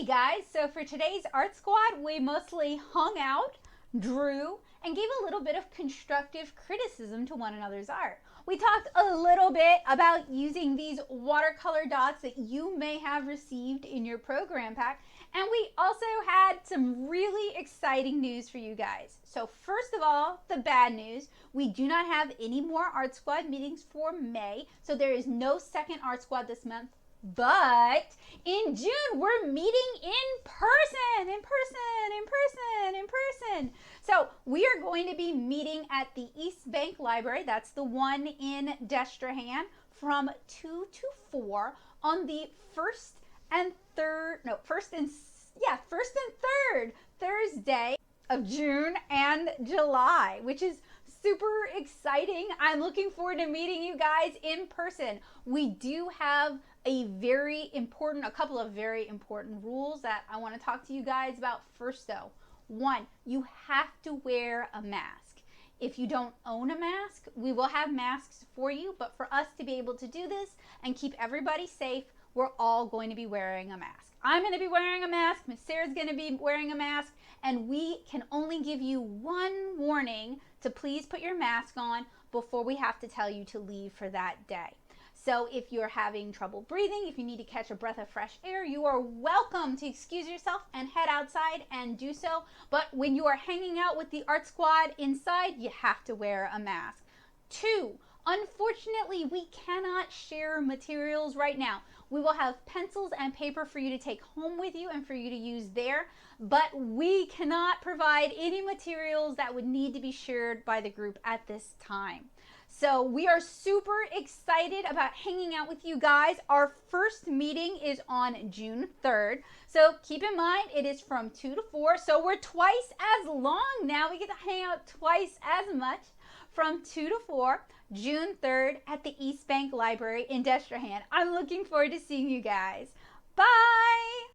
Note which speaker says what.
Speaker 1: Hey guys, so for today's art squad, we mostly hung out, drew, and gave a little bit of constructive criticism to one another's art. We talked a little bit about using these watercolor dots that you may have received in your program pack, and we also had some really exciting news for you guys. So first of all, the bad news, we do not have any more art squad meetings for May, so there is no second art squad this month. But in June, we're meeting in person. So we are going to be meeting at the East Bank Library. That's the one in Destrehan from 2 to 4 on the first and third Thursday of June and July, which is super exciting. I'm looking forward to meeting you guys in person. We do have a couple of very important rules that I want to talk to you guys about first though. One, you have to wear a mask. If you don't own a mask, we will have masks for you, but for us to be able to do this and keep everybody safe, we're all going to be wearing a mask. I'm going to be wearing a mask, Miss Sarah's going to be wearing a mask, and we can only give you one warning to please put your mask on before we have to tell you to leave for that day. So if you're having trouble breathing, if you need to catch a breath of fresh air, you are welcome to excuse yourself and head outside and do so. But when you are hanging out with the art squad inside, you have to wear a mask. Two, unfortunately, we cannot share materials right now. We will have pencils and paper for you to take home with you and for you to use there, but we cannot provide any materials that would need to be shared by the group at this time. So we are super excited about hanging out with you guys. Our first meeting is on June 3rd. So keep in mind, it is from 2 to 4. So we're twice as long now. We get to hang out twice as much from 2 to 4, June 3rd at the East Bank Library in Destrehan. I'm looking forward to seeing you guys. Bye!